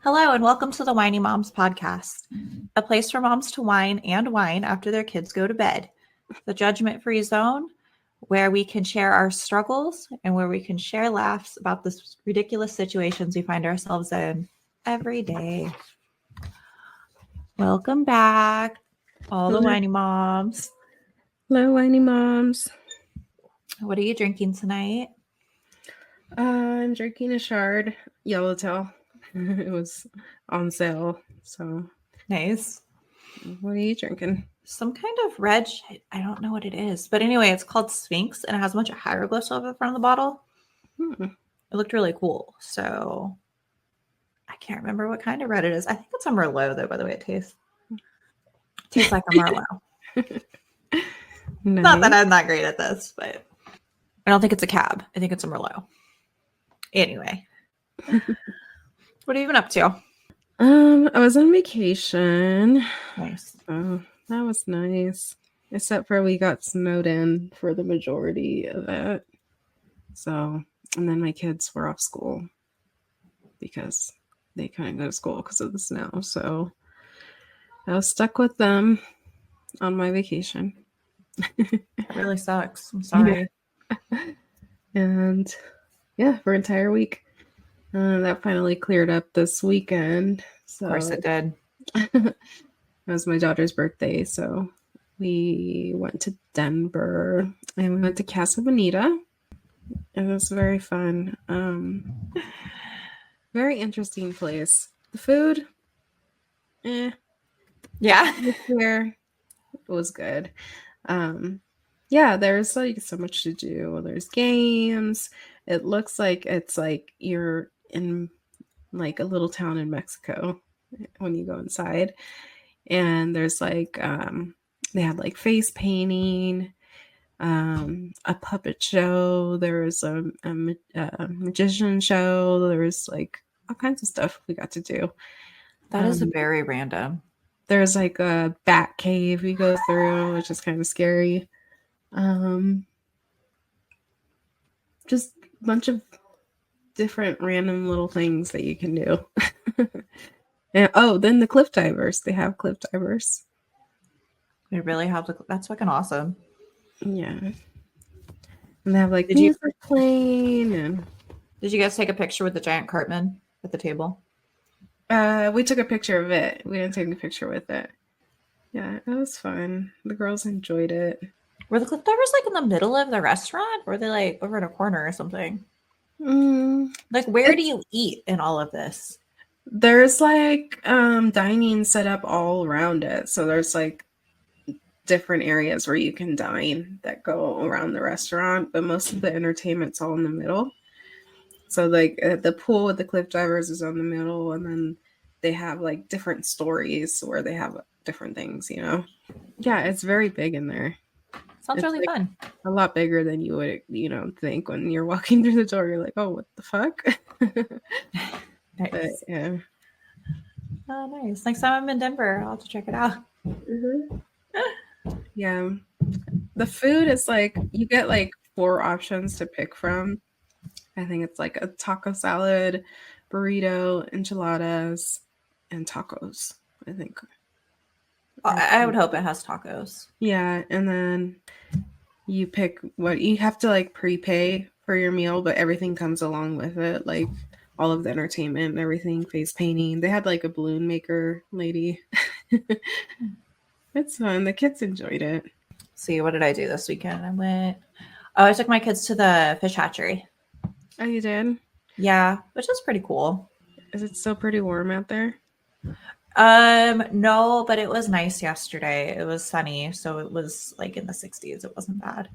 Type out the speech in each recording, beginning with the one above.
Hello, and welcome to the Whiny Moms podcast, a place for moms to whine and whine after their kids go to bed. The judgment-free zone where we can share our struggles and where we can share laughs about the ridiculous situations we find ourselves in every day. Welcome back, all the whiny moms. Hello, whiny moms. What are you drinking tonight? I'm drinking a Shard Yellowtail. It was on sale, so Nice. what are you drinking? Some kind of red, I don't know what it is. But anyway, it's called Sphinx, and it has a bunch of hieroglyphs over the front of the bottle. It looked really cool. So I can't remember what kind of red it is. I think it's a Merlot, though, by the way it tastes. Tastes like a Merlot. Nice. Not that I'm not great at this, but I don't think it's a cab. I think it's a Merlot. Anyway. What have you been up to? I was on vacation. Nice. Oh, that was nice. Except for we got snowed in for the majority of it. So, and then my kids were off school because they couldn't go to school because of the snow. So I was stuck with them on my vacation. It really sucks. I'm sorry. Yeah. And yeah, for an entire week. That finally cleared up this weekend. So, of course it did. It was my daughter's birthday, so we went to Denver and we went to Casa Bonita. It was very fun. Very interesting place. The food, Yeah. Here it was good. Yeah, there's like so much to do. There's games. It looks like it's like you're in like a little town in Mexico when you go inside. And there's like they had like face painting, a puppet show. There was a magician show. There was like all kinds of stuff we got to do. That is very random. There's like a bat cave we go through, which is kind of scary. Just a bunch of different random little things that you can do. And then the cliff divers. They have cliff divers. They really have to. That's fucking awesome. Yeah. And they have like music playing. And did you guys take a picture with the giant Cartman at the table? We took a picture of it. We didn't take a picture with it. Yeah, it was fun. The girls enjoyed it. Were the cliff divers like in the middle of the restaurant? Or were they like over in a corner or something? Like, where do you eat in all of this? There's like dining set up all around it. So there's like different areas where you can dine that go around the restaurant, but most of the entertainment's all in the middle. So like the pool with the cliff divers is on the middle, and then they have like different stories where they have different things, you know. Yeah, it's very big in there. Sounds really like fun. A lot bigger than you would, think when you're walking through the door. You're like, oh, what the fuck? Nice. But, yeah. Oh, nice. Next time I'm in Denver, I'll have to check it out. Mm-hmm. Yeah. The food is like, you get like 4 options to pick from. I think it's like a taco salad, burrito, enchiladas, and tacos, I think. I would hope it has tacos. Yeah, and then you pick what you have to like prepay for your meal, but everything comes along with it, like all of the entertainment and everything, face painting. They had like a balloon maker lady. It's fun. The kids enjoyed it. See, what did I do this weekend? I took my kids to the fish hatchery. Oh, you did? Yeah, which is pretty cool. Is it still pretty warm out there? No, but it was nice yesterday. It was sunny, so it was like in the 60s. It wasn't bad.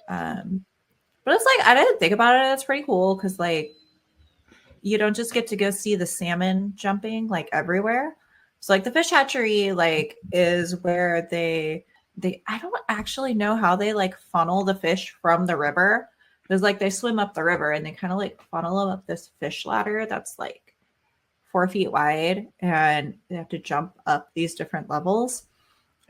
But it's like, I didn't think about it. It's pretty cool because like you don't just get to go see the salmon jumping like everywhere. So like the fish hatchery like is where they I don't actually know how they like funnel the fish from the river. There's like they swim up the river and they kind of like funnel them up this fish ladder that's like 4 feet wide, and they have to jump up these different levels.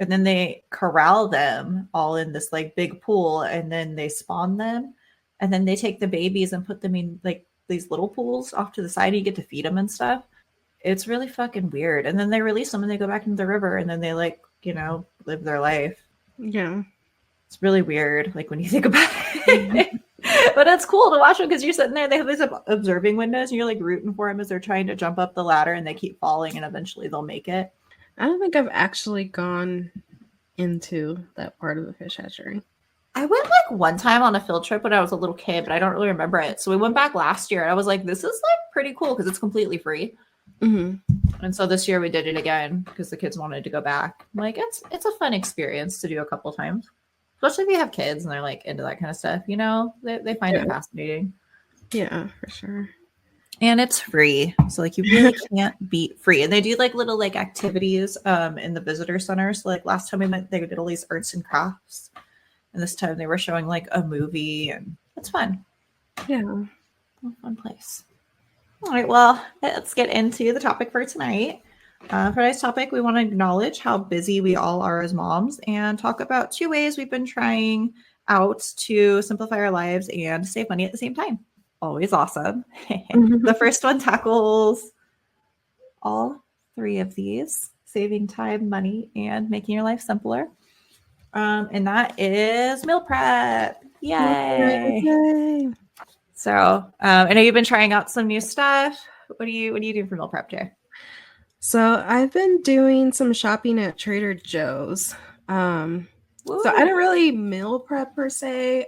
And then they corral them all in this like big pool, and then they spawn them, and then they take the babies and put them in like these little pools off to the side. You get to feed them and stuff. It's really fucking weird. And then they release them and they go back into the river and then they like, live their life. Yeah. It's really weird, like when you think about Mhm. it. But it's cool to watch them because you're sitting there. They have these observing windows, and you're like rooting for them as they're trying to jump up the ladder, and they keep falling, and eventually they'll make it. I don't think I've actually gone into that part of the fish hatchery. I went like one time on a field trip when I was a little kid, but I don't really remember it. So we went back last year, and I was like, "This is like pretty cool because it's completely free." Mm-hmm. And so this year we did it again because the kids wanted to go back. I'm like, it's a fun experience to do a couple times, especially if you have kids and they're like into that kind of stuff. They find it fascinating. Yeah, for sure. And it's free, so like you really can't beat free. And they do like little like activities in the visitor center. So like last time we went, they did all these arts and crafts, and this time they were showing like a movie, and it's fun. Yeah, A fun place. All right, well, let's get into the topic for tonight. For today's topic, we want to acknowledge how busy we all are as moms and talk about 2 ways we've been trying out to simplify our lives and save money at the same time. Always awesome. The first one tackles all 3 of these, saving time, money, and making your life simpler. And that is meal prep. Yay! Yay. So I know you've been trying out some new stuff. What do you do for meal prep, Jay? So I've been doing some shopping at Trader Joe's. So I don't really meal prep per se.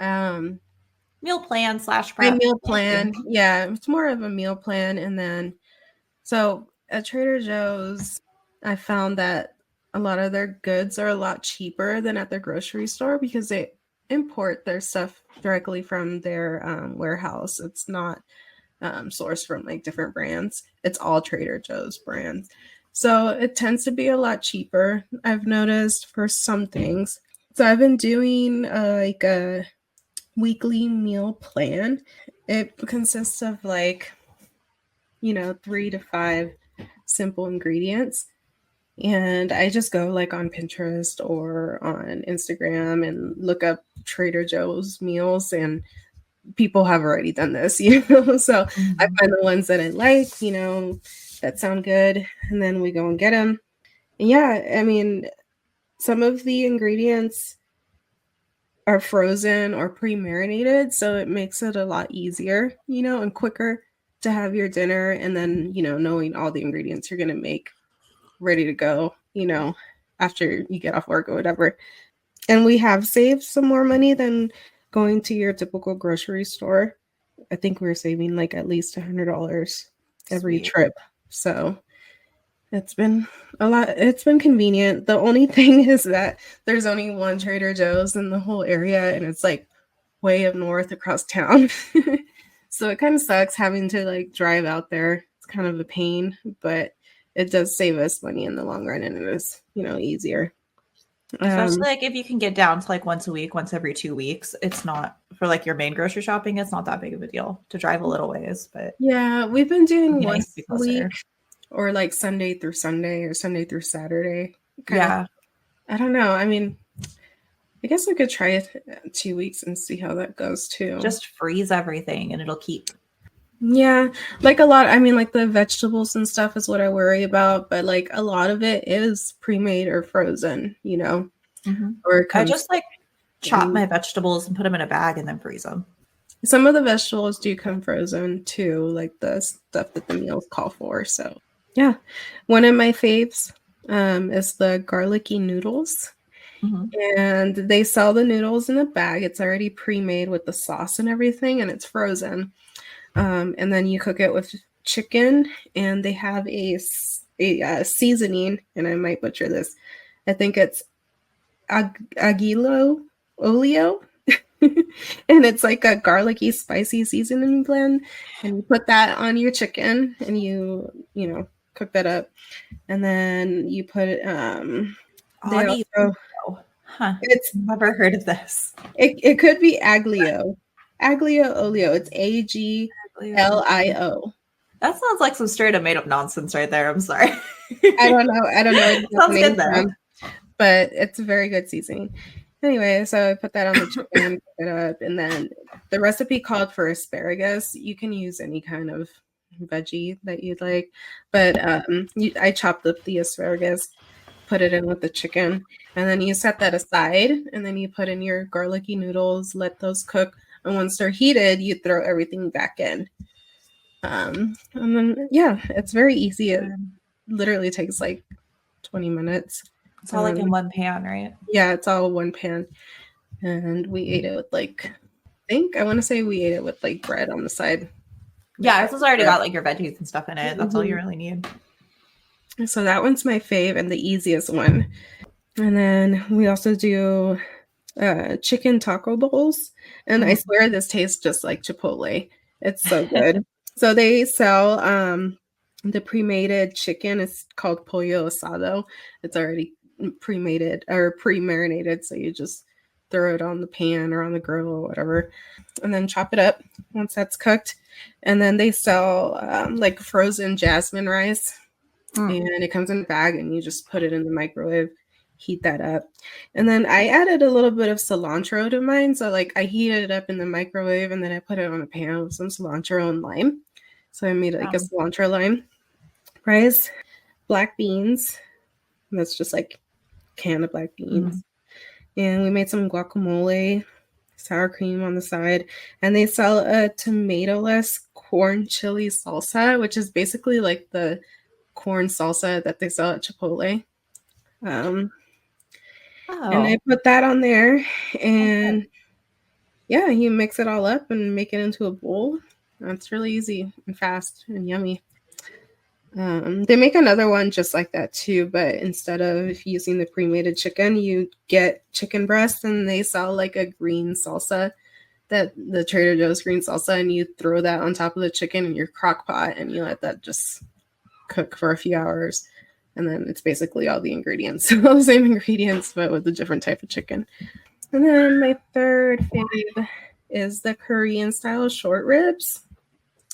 Meal plan / My prep. meal plan, yeah, it's more of a meal plan. And then, so at Trader Joe's, I found that a lot of their goods are a lot cheaper than at their grocery store because they import their stuff directly from their warehouse. It's not sourced from like different brands. It's all Trader Joe's brands. So it tends to be a lot cheaper, I've noticed, for some things. So I've been doing like a weekly meal plan. It consists of like, 3 to 5 simple ingredients. And I just go like on Pinterest or on Instagram and look up Trader Joe's meals, and people have already done this, So I find the ones that I like, that sound good, and then we go and get them. And yeah, I mean, some of the ingredients are frozen or pre-marinated, so it makes it a lot easier, and quicker to have your dinner, and then, knowing all the ingredients you're going to make ready to go, after you get off work or whatever. And we have saved some more money than going to your typical grocery store. I think we're saving like at least $100 every trip. So it's been a lot. It's been convenient. The only thing is that there's only one Trader Joe's in the whole area, and it's like way up north across town. So it kind of sucks having to like drive out there. It's kind of a pain, but it does save us money in the long run, and it is, easier. Especially like if you can get down to like once a week, once every 2 weeks, it's not for like your main grocery shopping. It's not that big of a deal to drive a little ways, but yeah, we've been doing nice once a week, or like Sunday through Sunday or Sunday through Saturday. Yeah. I don't know. I mean, I guess I could try it 2 weeks and see how that goes too. Just freeze everything and it'll keep. Yeah, like a lot. I mean, like the vegetables and stuff is what I worry about, but like a lot of it is pre-made or frozen, Or it I just like chop my vegetables and put them in a bag and then freeze them. Some of the vegetables do come frozen too, like the stuff that the meals call for. So yeah, one of my faves is the garlicky noodles. And they sell the noodles in a bag. It's already pre-made with the sauce and everything, and it's frozen. And then you cook it with chicken, and they have a seasoning, and I might butcher this. I think it's aguilo olio, and it's like a garlicky, spicy seasoning blend. And you put that on your chicken, and you cook that up, and then you put It's never heard of this. It could be aglio olio. It's AGLIO. That sounds like some straight up made up nonsense right there. I'm sorry. I don't know. Sounds good though. But it's a very good seasoning. Anyway, so I put that on the chicken, cook it up, and then the recipe called for asparagus. You can use any kind of veggie that you'd like. But I chopped up the asparagus, put it in with the chicken, and then you set that aside, and then you put in your garlicky noodles, let those cook, and once they're heated, you throw everything back in. And then yeah, it's very easy. It literally takes like 20 minutes. It's all like in one pan, right? Yeah, it's all one pan. And we ate it with like, I want to say we ate it with like bread on the side. Yeah, it's already got like your veggies and stuff in it. That's all you really need. So that one's my fave and the easiest one. And then we also do chicken taco bowls. And I swear this tastes just like Chipotle. It's so good. So they sell the pre-mated chicken. It's called pollo asado. It's already pre-mated or pre-marinated. So you just throw it on the pan or on the grill or whatever, and then chop it up once that's cooked. And then they sell like frozen jasmine rice. And it comes in a bag, and you just put it in the microwave, heat that up. And then I added a little bit of cilantro to mine. So like I heated it up in the microwave, and then I put it on a pan with some cilantro and lime. So I made like a cilantro lime rice, black beans. And that's just like a can of black beans. And we made some guacamole, sour cream on the side. And they sell a tomato-less corn chili salsa, which is basically like the corn salsa that they sell at Chipotle. And I put that on there, and yeah, you mix it all up and make it into a bowl. It's really easy and fast and yummy. They make another one just like that too, but instead of using the pre-mated chicken, you get chicken breast, and they sell like a green salsa, that the Trader Joe's green salsa, and you throw that on top of the chicken in your crock pot, and you let that just cook for a few hours. And then it's basically all the ingredients, all the same ingredients, but with a different type of chicken. And then my third fave is the Korean style short ribs.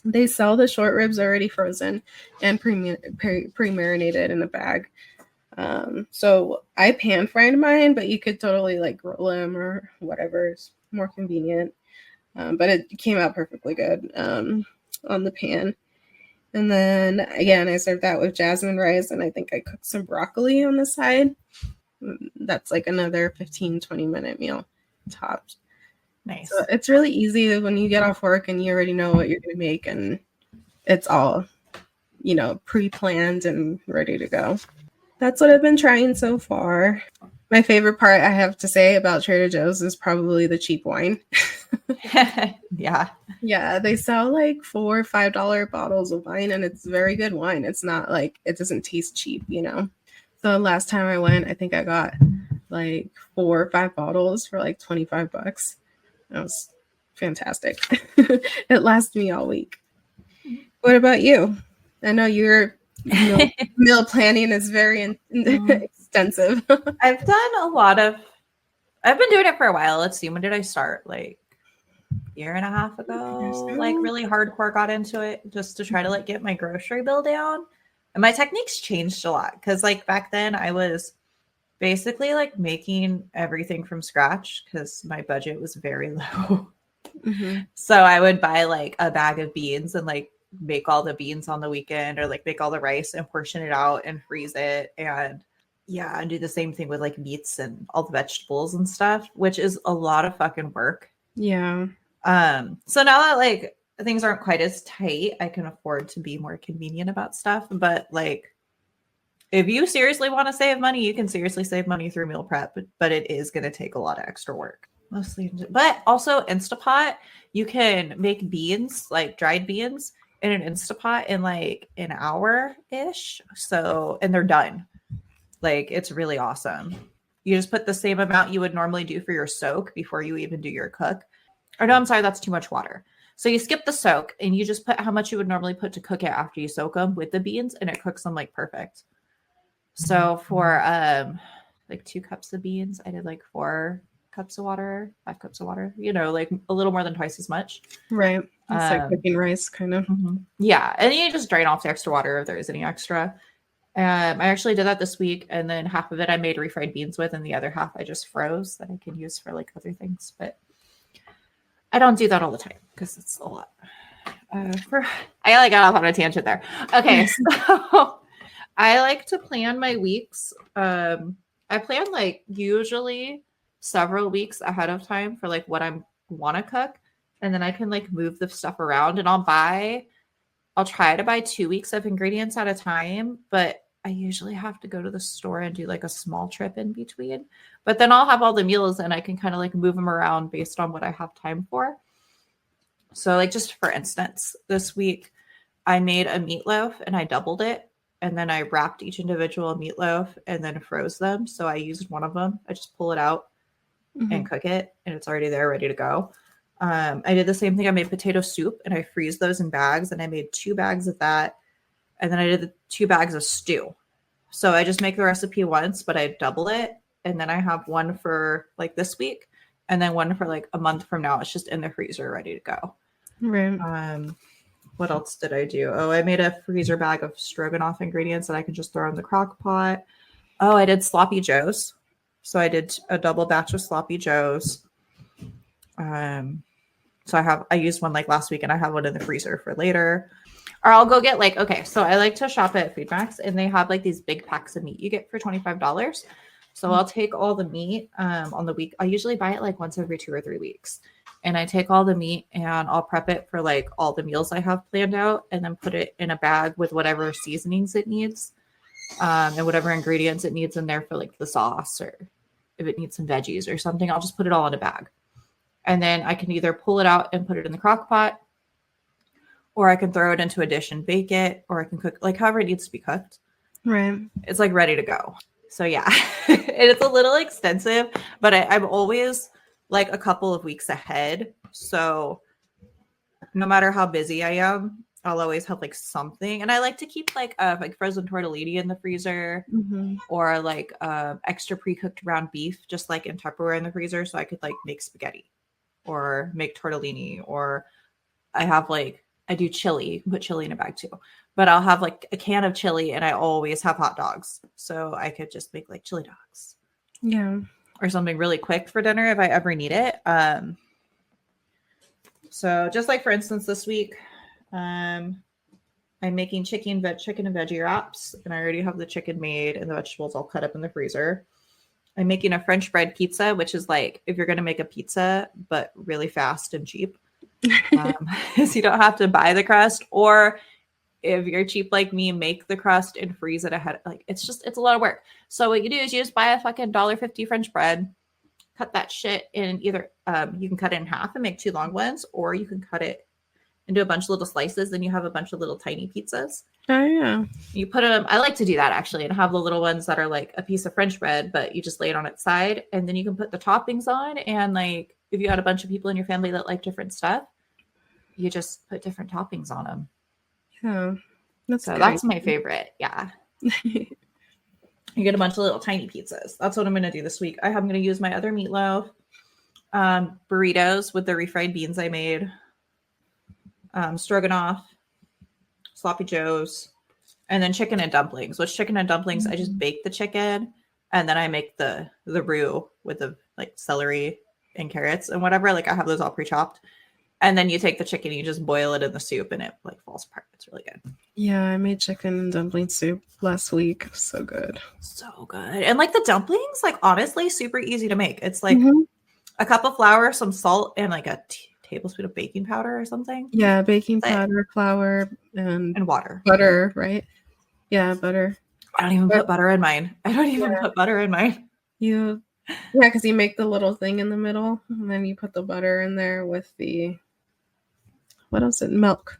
They sell the short ribs already frozen and pre-marinated in a bag. So I pan fried mine, but you could totally like roll them or whatever is more convenient. But it came out perfectly good on the pan. And then again, I served that with jasmine rice, and I think I cooked some broccoli on the side. That's like another 15-20 minute meal tops. Nice. So it's really easy when you get off work and you already know what you're going to make, and it's all, pre-planned and ready to go. That's what I've been trying so far. My favorite part, I have to say, about Trader Joe's is probably the cheap wine. Yeah. Yeah, they sell like $4 or $5 bottles of wine, and it's very good wine. It's not like, it doesn't taste cheap, So last time I went, I think I got like 4 or 5 bottles for like $25. That was fantastic. It lasted me all week. What about you? I know your meal planning is very extensive. I've been doing it for a while. Let's see, when did I start? Like year and a half ago, like really hardcore got into it just to try to like get my grocery bill down. And my techniques changed a lot because like back then I was basically like making everything from scratch because my budget was very low. So I would buy like a bag of beans and like make all the beans on the weekend, or like make all the rice and portion it out and freeze it. And yeah, and do the same thing with like meats and all the vegetables and stuff, which is a lot of fucking work. Yeah. So now that like things aren't quite as tight, I can afford to be more convenient about stuff. But like, if you seriously want to save money, you can seriously save money through meal prep, but it is going to take a lot of extra work. Mostly, but also Instapot, you can make beans, like dried beans, in an Instapot in like an hour-ish. So, and they're done. Like, it's really awesome. You just put the same amount you would normally do for your soak before you even do your cook. Or no, I'm sorry, that's too much water. So you skip the soak and you just put how much you would normally put to cook it after you soak them with the beans, and it cooks them like perfect. So for like 2 cups of beans, I did like 4 cups of water, 5 cups of water, like a little more than twice as much. Right. It's like cooking rice kind of. Yeah. And you just drain off the extra water if there is any extra. I actually did that this week, and then half of it I made refried beans with, and the other half I just froze that I can use for like other things. But I don't do that all the time because it's a lot. I got off on a tangent there. Okay, so I like to plan my weeks. I plan like usually several weeks ahead of time for like what I want to cook, and then I can like move the stuff around, and I'll try to buy 2 weeks of ingredients at a time, but I usually have to go to the store and do like a small trip in between. But then I'll have all the meals and I can kind of like move them around based on what I have time for. So, like, just for instance, this week I made a meatloaf and I doubled it. And then I wrapped each individual meatloaf and then froze them. So I used one of them. I just pull it out and cook it, and it's already there, ready to go. I did the same thing. I made potato soup and I freeze those in bags, and I made 2 bags of that. And then I did the 2 bags of stew. So I just make the recipe once, but I double it. And then I have one for like this week and then one for like a month from now. It's just in the freezer, ready to go. Right. What else did I do? Oh, I made a freezer bag of stroganoff ingredients that I can just throw in the crock pot. Oh, I did sloppy joes. So I did a double batch of sloppy joes. So I used one like last week and I have one in the freezer for later. Or I'll go get like, okay, so I like to shop at Food Max and they have like these big packs of meat you get for $25. So I'll take all the meat on the week. I usually buy it like once every 2 or 3 weeks. And I take all the meat and I'll prep it for like all the meals I have planned out and then put it in a bag with whatever seasonings it needs and whatever ingredients it needs in there for like the sauce, or if it needs some veggies or something, I'll just put it all in a bag. And then I can either pull it out and put it in the crock pot, or I can throw it into a dish and bake it, or I can cook like however it needs to be cooked. Right. It's like ready to go. So yeah, it's a little extensive, but I'm always like a couple of weeks ahead. So no matter how busy I am, I'll always have like something. And I like to keep like frozen tortellini in the freezer, or like extra pre-cooked ground beef, just like in Tupperware in the freezer. So I could like make spaghetti or make tortellini, or I do chili. You can put chili in a bag too. But I'll have like a can of chili and I always have hot dogs. So I could just make like chili dogs. Yeah. Or something really quick for dinner if I ever need it. So just like for instance, this week, I'm making chicken and veggie wraps, and I already have the chicken made and the vegetables all cut up in the freezer. I'm making a French bread pizza, which is like if you're going to make a pizza, but really fast and cheap. So you don't have to buy the crust, or if you're cheap like me, make the crust and freeze it ahead. Like it's a lot of work. So what you do is you just buy a fucking $1.50 French bread, cut that shit in either you can cut it in half and make 2 long ones, or you can cut it into a bunch of little slices. Then you have a bunch of little tiny pizzas. Oh yeah. You put them. I like to do that actually, and have the little ones that are like a piece of French bread, but you just lay it on its side, and then you can put the toppings on. And like if you got a bunch of people in your family that like different stuff, you just put different toppings on them. Yeah, that's my favorite. Yeah. You get a bunch of little tiny pizzas. That's what I'm going to do this week. I'm going to use my other meatloaf, burritos with the refried beans I made, stroganoff, sloppy joes, and then chicken and dumplings. Which chicken and dumplings, I just bake the chicken and then I make the roux with the like celery and carrots and whatever. Like I have those all pre-chopped. And then you take the chicken, you just boil it in the soup, and it like falls apart. It's really good. Yeah, I made chicken and dumpling soup last week. So good. So good. And like the dumplings, like honestly, super easy to make. It's like a cup of flour, some salt, and like a tablespoon of baking powder or something. Yeah, baking powder, flour, and water. Butter, right? Yeah, butter. I don't even put butter in mine. Put butter in mine. Yeah, because you make the little thing in the middle, and then you put the butter in there with the... What else? Milk.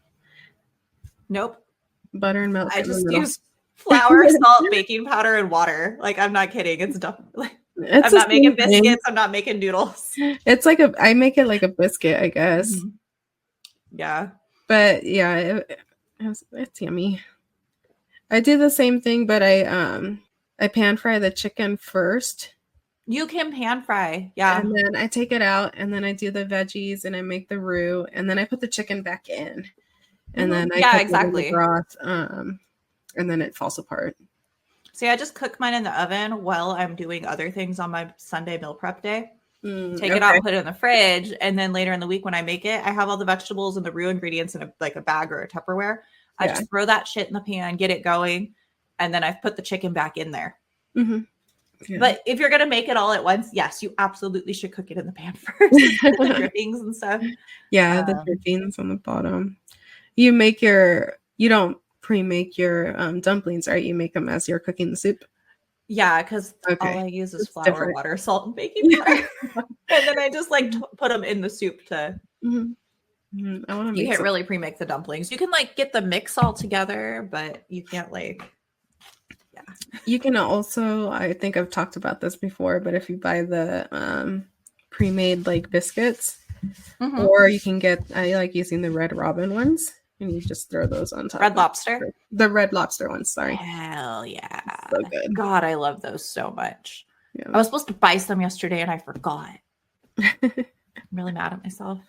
Nope. Butter and milk. I just use flour, salt, baking powder, and water. Like I'm not kidding. It's dumb. I'm not making biscuits. Thing. I'm not making noodles. It's like I make it like a biscuit, I guess. Yeah. But yeah, it's yummy. I do the same thing, but I pan fry the chicken first. You can pan fry, yeah. And then I take it out, and then I do the veggies, and I make the roux, and then I put the chicken back in, and then I cook the broth, and then it falls apart. See, I just cook mine in the oven while I'm doing other things on my Sunday meal prep day. take it out Okay. and put it in the fridge. And then later in the week when I make it, I have all the vegetables and the raw ingredients in a bag or a Tupperware. I Yeah. just throw that shit in the pan, get it going, and then I've put the chicken back in there. Mm-hmm. Yeah. But if you're gonna make it all at once, yes, you absolutely should cook it in the pan first. The drippings and stuff. Yeah, the drippings on the bottom. You don't pre-make your dumplings, right? You make them as you're cooking the soup. Yeah, because Okay. all I use is It's flour, different. water, salt, and baking powder. And then I just like put them in the soup to. I want to You make can't some. really pre-make the dumplings. You can like get the mix all together, but you can't like. Yeah. You can also, I think I've talked about this before, but if you buy the pre-made like biscuits, or you can get, I like using the Red Robin ones, and you just throw those on top. Red Lobster? The Red Lobster ones, sorry. Hell yeah. So good. God, I love those so much. Yeah. I was supposed to buy some yesterday and I forgot. I'm really mad at myself.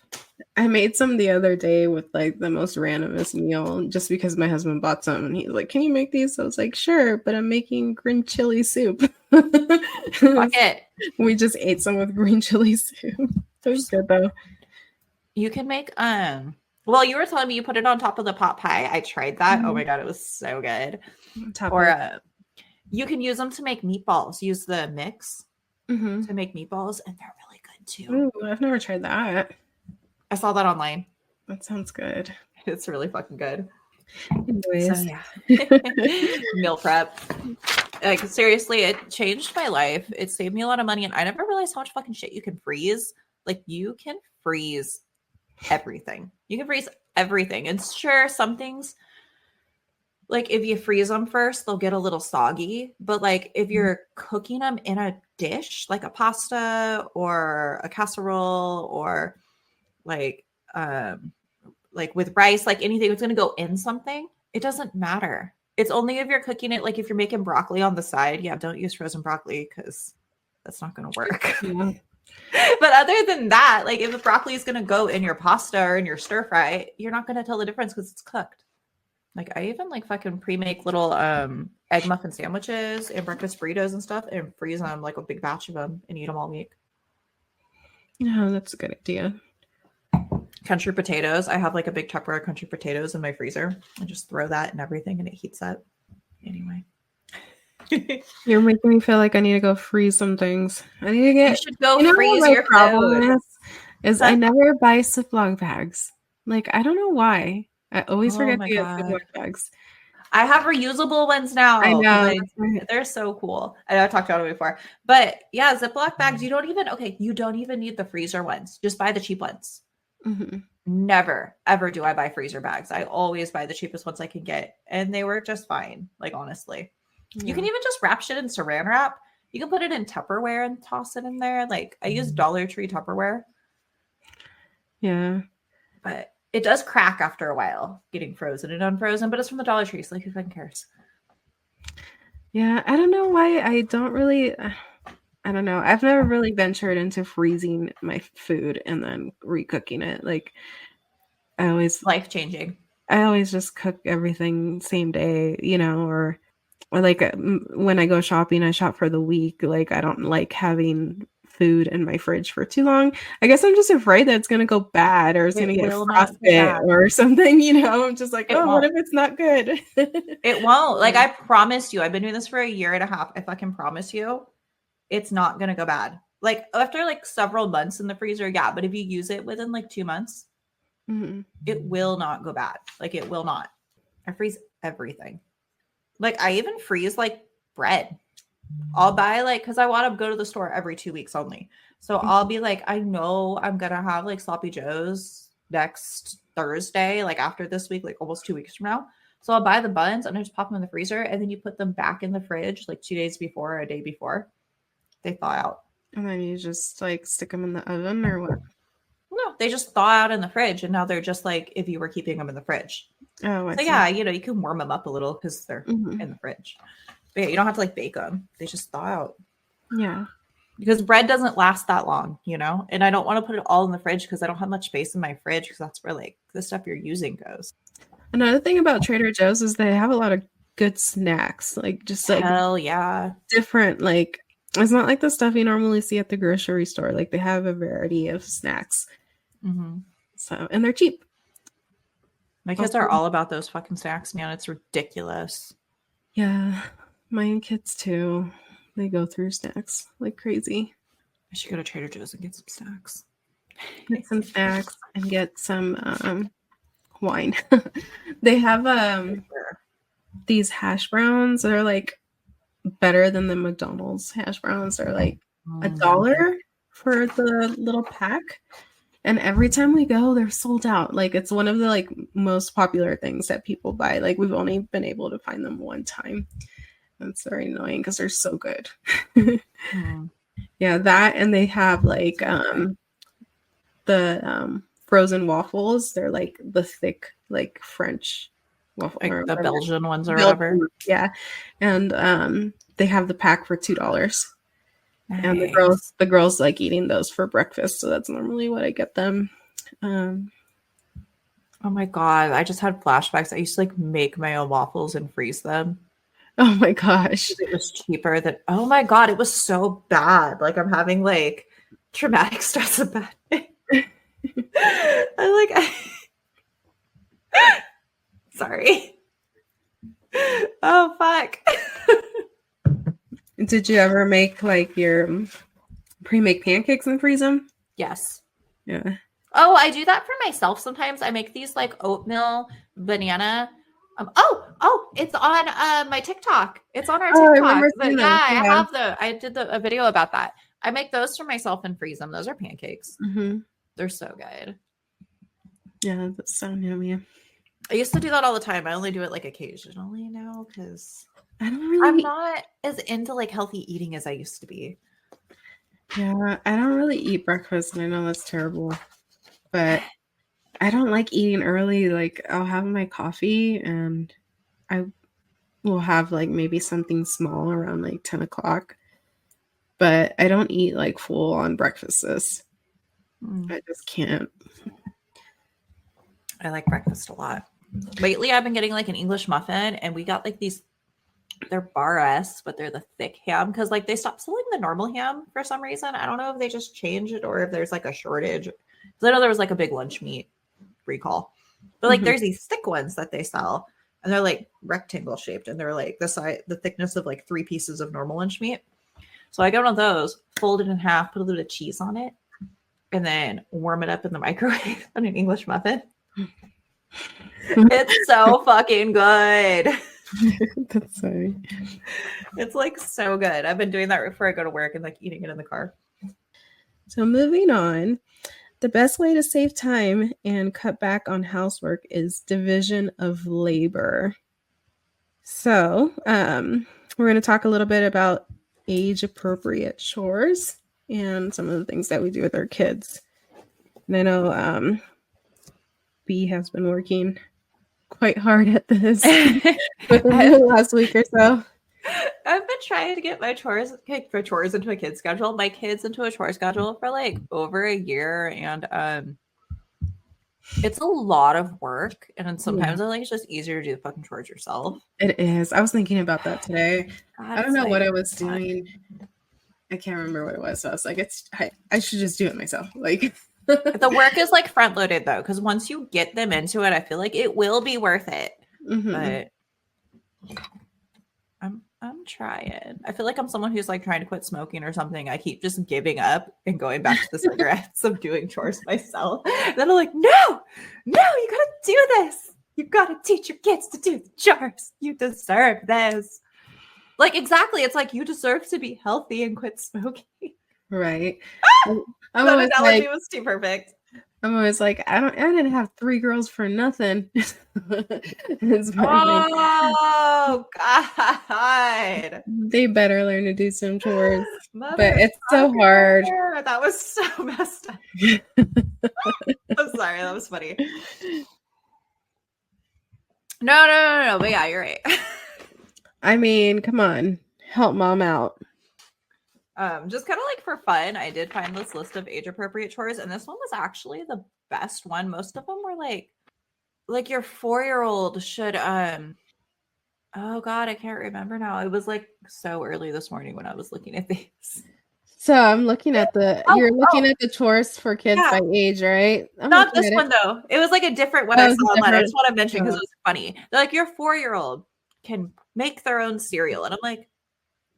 I made some the other day with like the most randomest meal just because my husband bought some and he's like, "Can you make these?" So I was like, "Sure," but I'm making green chili soup. Fuck it. We just ate some with green chili soup. It was good though. You can make well, you were telling me you put it on top of the pot pie. I tried that. Oh my god, it was so good. Or you can use them to make meatballs. Use the mix to make meatballs, and they're really good too. Ooh, I've never tried that. I saw that online. That sounds good. It's really fucking good. Anyways. So yeah. Meal prep. Like seriously, it changed my life. It saved me a lot of money, and I never realized how much fucking shit you can freeze. Like you can freeze everything. You can freeze everything. And sure, some things, like if you freeze them first, they'll get a little soggy. But like if you're cooking them in a dish, like a pasta or a casserole or like with rice, like anything that's going to go in something, it doesn't matter. It's only if you're cooking it, like if you're making broccoli on the side, yeah, don't use frozen broccoli because that's not going to work. Yeah. But other than that, like if the broccoli is going to go in your pasta or in your stir fry, you're not going to tell the difference because it's cooked. Like I even like fucking pre-make little egg muffin sandwiches and breakfast burritos and stuff and freeze them like a big batch of them and eat them all week. Yeah, that's a good idea. Country potatoes. I have like a big Tupperware country potatoes in my freezer. I just throw that and everything and it heats up. Anyway. You're making me feel like I need to go freeze some things. I need to get. You should go freeze your food. Is I never buy Ziploc bags. Like I don't know why. I always forget to get Ziploc bags. I have reusable ones now. I know. They're so cool. I know I talked about it before. But yeah, Ziploc bags, you don't even need the freezer ones. Just buy the cheap ones. Mm-hmm. Never, ever do I buy freezer bags. I always buy the cheapest ones I can get. And they work just fine. Like, honestly. Yeah. You can even just wrap shit in saran wrap. You can put it in Tupperware and toss it in there. Like, I use Dollar Tree Tupperware. Yeah. But it does crack after a while, getting frozen and unfrozen. But it's from the Dollar Tree, so like, who fucking cares? Yeah, I don't know why I don't really... I don't know. I've never really ventured into freezing my food and then recooking it. Like, I always... Life-changing. I always just cook everything same day, you know, or like when I go shopping, I shop for the week. Like, I don't like having food in my fridge for too long. I guess I'm just afraid that it's going to go bad or it's going to get frostbite or something, you know? I'm just like, what if it's not good? It won't. Like, I promise you, I've been doing this for a year and a half. I fucking promise you, it's not going to go bad. Like, after like several months in the freezer, yeah. But if you use it within like 2 months, it will not go bad. Like, it will not. I freeze everything. Like, I even freeze like bread. I'll buy like, because I want to go to the store every 2 weeks only. So I'll be like, I know I'm going to have like Sloppy Joe's next Thursday, like after this week, like almost 2 weeks from now. So I'll buy the buns and I just pop them in the freezer. And then you put them back in the fridge like 2 days before or a day before. They thaw out. And then you just like stick them in the oven or what? No, they just thaw out in the fridge. And now they're just like if you were keeping them in the fridge. Oh, I see. Yeah, you know, you can warm them up a little because they're in the fridge. But yeah, you don't have to like bake them. They just thaw out. Yeah. Because bread doesn't last that long, you know? And I don't want to put it all in the fridge because I don't have much space in my fridge because that's where like the stuff you're using goes. Another thing about Trader Joe's is they have a lot of good snacks. Like just like hell yeah. Different like It's not like the stuff you normally see at the grocery store. Like they have a variety of snacks. Mm-hmm. So, and they're cheap. My kids Also, are all about those fucking snacks, man. It's ridiculous. yeah, my kids too. They go through snacks like crazy. I should go to Trader Joe's and get some snacks. Get some snacks and get some wine. They have these hash browns that are like better than the McDonald's hash browns. They're like $1 for the little pack. And every time we go, they're sold out. Like it's one of the like most popular things that people buy. Like we've only been able to find them one time. That's very annoying because they're so good. Yeah, that and they have like the frozen waffles. They're like the thick like French waffle, like the or Belgian ones or Belgian, whatever. yeah. And they have the pack for $2. Nice. And the girls like eating those for breakfast, so that's normally what I get them. Oh my god, I just had flashbacks. I used to like make my own waffles and freeze them. Oh my gosh. It was cheaper than, oh my god, it was so bad. Like I'm having like traumatic stress about it. Sorry. Oh fuck. Did you ever make like your pre-make pancakes and freeze them? Yes. Yeah. Oh, I do that for myself sometimes. I make these like oatmeal banana. It's on my TikTok. It's on our Oh, I TikTok. remember But seeing yeah, those. I have I did a video about that. I make those for myself and freeze them. Those are pancakes. Mm-hmm. They're so good. Yeah, that sound yummy. I used to do that all the time. I only do it like occasionally now because I'm I'm not as into like healthy eating as I used to be. Yeah, I don't really eat breakfast, and I know that's terrible, but I don't like eating early. Like I'll have my coffee, and I will have like maybe something small around like 10 o'clock. But I don't eat like full on breakfasts. I just can't. I like breakfast a lot. Lately, I've been getting like an English muffin, and we got like these. They're bar S, but they're the thick ham because like they stopped selling the normal ham for some reason. I don't know if they just changed it or if there's like a shortage. Because I know there was like a big lunch meat recall, but like there's these thick ones that they sell, and they're like rectangle shaped, and they're like the thickness of like 3 pieces of normal lunch meat. So I get one of those, fold it in half, put a little cheese on it, and then warm it up in the microwave on an English muffin. It's so fucking good. That's funny. It's like so good. I've been doing that before I go to work and like eating it in the car. So moving on, the best way to save time and cut back on housework is division of labor. So we're going to talk a little bit about age appropriate chores and some of the things that we do with our kids. And I know B has been working quite hard at this within the last week or so. I've been trying to get my chores into a kid's schedule, my kids into a chore schedule for like over a year, and it's a lot of work, and sometimes I think it's just easier to do the fucking chores yourself. It is. I was thinking about that today. God, I don't know like, what I was doing. I can't remember what it was. So I was like, I should just do it myself. Like the work is like front loaded though, because once you get them into it, I feel like it will be worth it. But I'm trying. I feel like I'm someone who's like trying to quit smoking or something. I keep just giving up and going back to the cigarettes of doing chores myself. Then I'm like, no, you gotta do this. You gotta teach your kids to do the chores. You deserve this. Like exactly. It's like you deserve to be healthy and quit smoking. Right. That analogy like, was too perfect. I'm always like, I didn't have 3 girls for nothing. Oh God. They better learn to do some chores. But it's so hard. That was so messed up. I'm sorry, that was funny. No. But yeah, you're right. I mean, come on. Help mom out. Just kind of like for fun, I did find this list of age appropriate chores, and this one was actually the best one. Most of them were like your 4-year-old should Oh God, I can't remember now. It was like so early this morning when I was looking at these. So I'm looking at you're looking Oh, at the chores for kids yeah. by age, right? I'm Not looking this at it. one though. It was like a different one I Oh, saw it's a online. I just different. want to mention because Oh, it was funny. They're like, your 4-year-old can make their own cereal. And I'm like,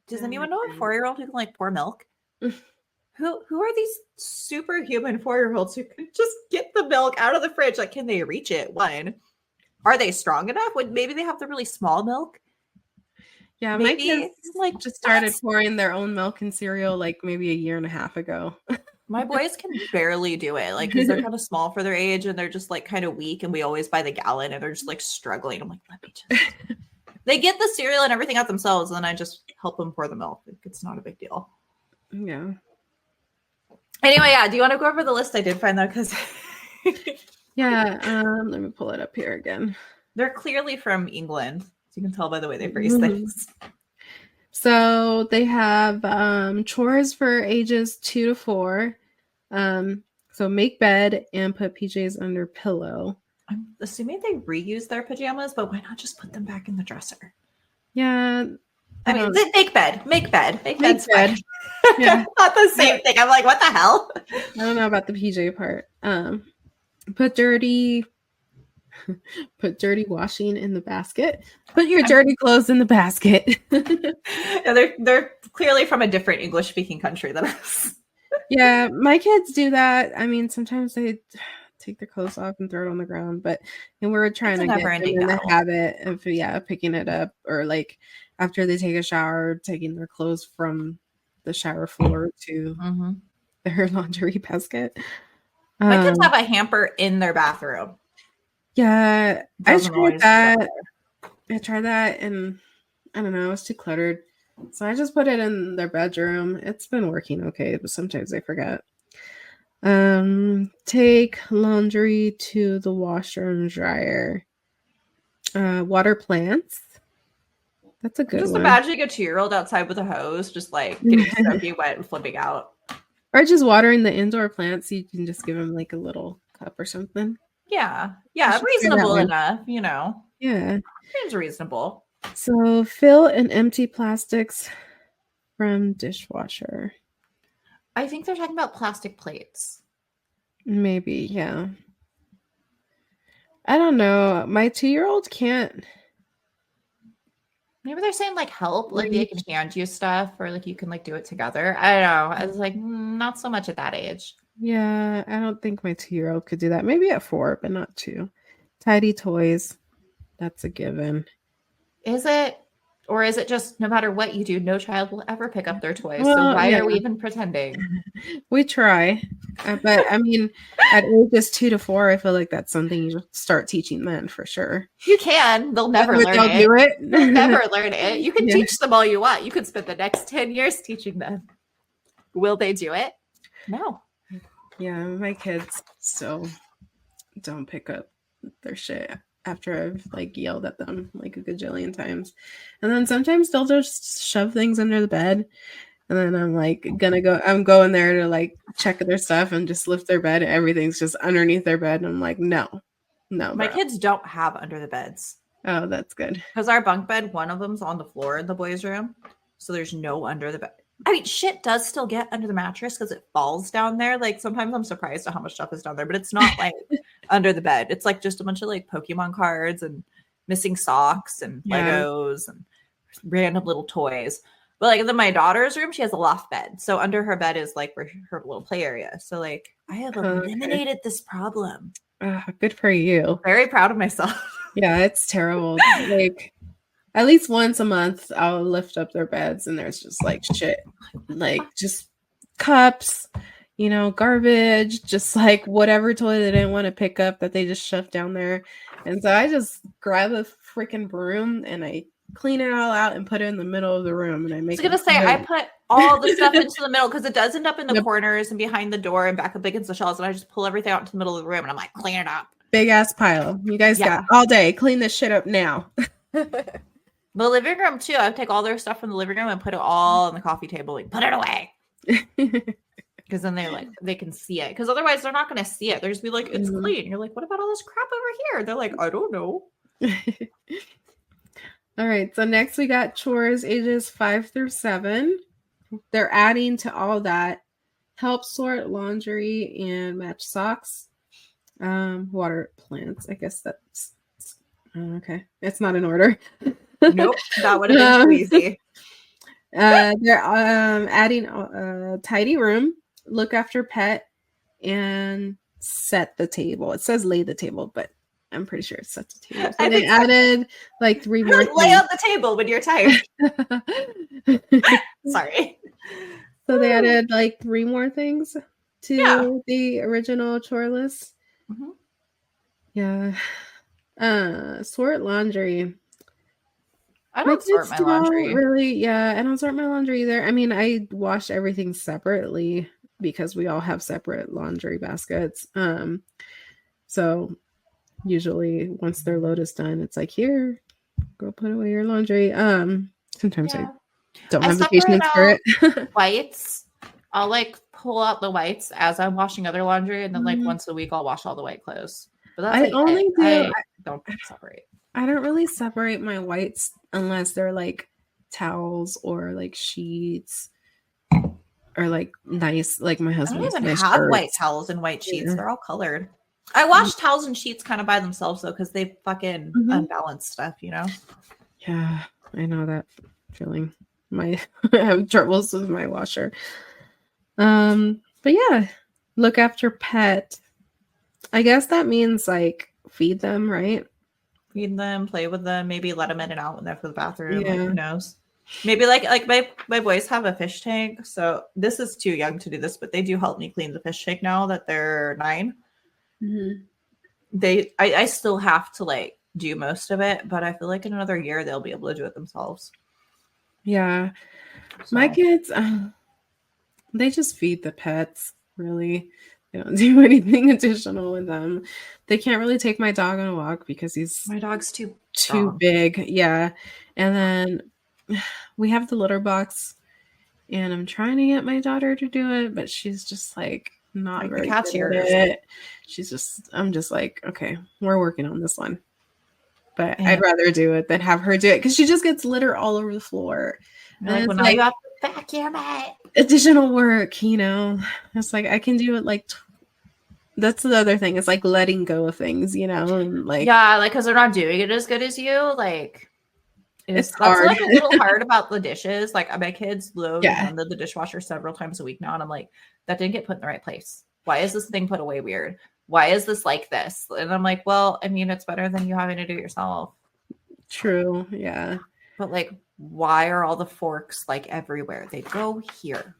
does anyone know a 4-year-old who can like pour milk? Who are these superhuman 4-year-olds who can just get the milk out of the fridge? Like, can they reach it? One. Are they strong enough? Would maybe they have the really small milk? yeah, my kids Maybe like just what? started pouring their own milk and cereal like maybe a year and a half ago. My boys can barely do it, like because they're kind of small for their age and they're just like kind of weak. And we always buy the gallon and they're just like struggling. I'm like, let me just. They get the cereal and everything out themselves, and then I just help them pour the milk. It's not a big deal. Yeah. Anyway, yeah. Do you want to go over the list I did find though? Because Yeah. Let me pull it up here again. they're clearly from England. So you can tell by the way they phrase Mhm. things. So they have chores for ages 2 to 4. So make bed and put PJs under pillow. I'm assuming they reuse their pajamas, but why not just put them back in the dresser? Yeah. I mean, make bed. Make Make bed's bed. fine. Yeah. Not the same thing. I'm like, what the hell? I don't know about the PJ part. Put dirty washing in the basket. Put your dirty clothes in the basket. Yeah, they're clearly from a different English speaking country than us. Yeah, my kids do that. I mean, sometimes they take their clothes off and throw it on the ground, but we're trying to get them in the habit of picking it up, or like after they take a shower, taking their clothes from the shower floor to their laundry basket. My kids have a hamper in their bathroom. Yeah, I tried that and I don't know, it's too cluttered. So I just put it in their bedroom. It's been working okay, but sometimes I forget. Take laundry to the washer and dryer. Water plants. That's a good just one. imagining a 2-year-old outside with a hose, just like getting soaking wet and flipping out. Or just watering the indoor plants. You can just give them like a little cup or something. Yeah, reasonable enough, you know. Yeah, seems reasonable. So fill and empty plastics from dishwasher. I think they're talking about plastic plates. Maybe, yeah. I don't know. My 2-year-old can't. Maybe they're saying like help, like they can hand you stuff, or like you can like do it together. I don't know. I was like, not so much at that age. Yeah, I don't think my 2-year-old could do that. Maybe at 4, but not 2. Tidy toys. That's a given. Is it? Or is it just no matter what you do, no child will ever pick up their toys? Well, so why are we even pretending? We try. But I mean, at ages 2 to 4, I feel like that's something you start teaching then for sure. You can. They'll never learn it. Do it. They'll never learn it. You can teach them all you want. You could spend the next 10 years teaching them. Will they do it? No. Yeah, my kids so don't pick up their shit after I've like yelled at them like a gajillion times. And then sometimes they'll just shove things under the bed. And then I'm like I'm going there to like check their stuff and just lift their bed and everything's just underneath their bed. And I'm like, no. My kids don't have under the beds. Oh, that's good. Because our bunk bed, one of them's on the floor in the boys' room. So there's no under the bed. I mean, shit does still get under the mattress because it falls down there. Like sometimes I'm surprised at how much stuff is down there, but it's not like under the bed. It's like just a bunch of like Pokemon cards and missing socks and Legos and random little toys. But like in my daughter's room, she has a loft bed. So under her bed is like her little play area. So like I have eliminated this problem. Good for you. Very proud of myself. Yeah, it's terrible. Like at least once a month, I'll lift up their beds and there's just like shit, like just cups, garbage, just like whatever toy they didn't want to pick up that they just shoved down there. And so I just grab a freaking broom and I clean it all out and put it in the middle of the room. And I make. I was gonna say I put all the stuff into the middle because it does end up in the corners and behind the door and back up against the shelves. And I just pull everything out into the middle of the room and I'm like, clean it up. Big ass pile. You guys got all day. Clean this shit up now. The living room too. I would take all their stuff from the living room and put it all on the coffee table. Like, put it away. Because then they can see it. Because otherwise they're not going to see it. They're just be like, it's clean. You're like, what about all this crap over here? They're like, I don't know. All right. So next we got chores ages 5 through 7. They're adding to all that help sort laundry and match socks. Water plants. I guess that's okay. It's not in order. Nope, that would have been too easy. They're adding a tidy room, look after pet, and set the table. It says lay the table, but I'm pretty sure it's set the table. So I they think so. added like 3 more Lay things. on the table when you're tired. Sorry. So they added like 3 more things Yeah. to the original chore list. Mm-hmm. Yeah. Sort laundry. I My don't sort kids my don't laundry. really, yeah, I don't sort my laundry either. I mean, I wash everything separately because we all have separate laundry baskets. So usually once their load is done, it's like, here, go put away your laundry. Sometimes I Yeah. don't I have the separate patience for out it. whites. I'll like pull out the whites as I'm washing other laundry, and then like Mhm. once a week I'll wash all the white clothes. But that's I like only it. do, I don't separate. I don't really separate my whites unless they're like towels or like sheets or like nice, like my I don't husband's even nice have white shirts. towels and white sheets. Yeah. They're all colored. I wash towels and sheets kind of by themselves though, because they fucking Mhm. unbalance stuff, you know? Yeah, I know that feeling. My I have troubles with my washer. But yeah, look after pet. I guess that means like feed them, right? Feed them, play with them, maybe let them in and out when they're for the bathroom. Like Yeah. who knows? Maybe like my boys have a fish tank, so this is too young to do this, but they do help me clean the fish tank now that they're 9. Mhm. I still have to like do most of it, but I feel like in another year they'll be able to do it themselves. Yeah. My So kids, they just feed the pets, really. They don't do anything additional with them. They can't really take my dog on a walk because he's my dog's too too strong. big. Yeah. And then we have the litter box, and I'm trying to get my daughter to do it, but she's just like not Like the very cat's good at yours. it. I'm just like, okay, we're working on this one. But I'd And rather do it than have her do it because she just gets litter all over the floor. you're And like, well, it's now like you have to vacuum it. additional work, It's like I can do it like that's the other thing. It's like letting go of things, and like Yeah, like because they're not doing it as good as you. Like it's that's hard. like a little hard about the dishes. Like my kids load and Yeah. unload the dishwasher several times a week now, and I'm like, that didn't get put in the right place. Why is this thing put away weird? Why is this like this? And I'm like, well, I mean, it's better than you having to do it yourself. True. Yeah. But like, why are all the forks like everywhere? They go here.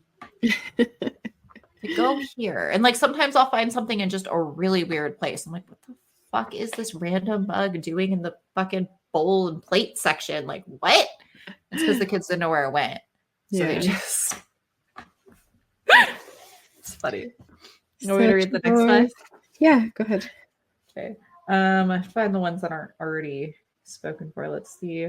They go here. And like sometimes I'll find something in just a really weird place. I'm like, what the fuck is this random bug doing in the fucking bowl and plate section? Like, what? It's because the kids didn't know where it went. So they Yeah. just it's funny. You want me to Such read the next one? chores. Yeah, go ahead. Okay. Find the ones that aren't already spoken for. Let's see.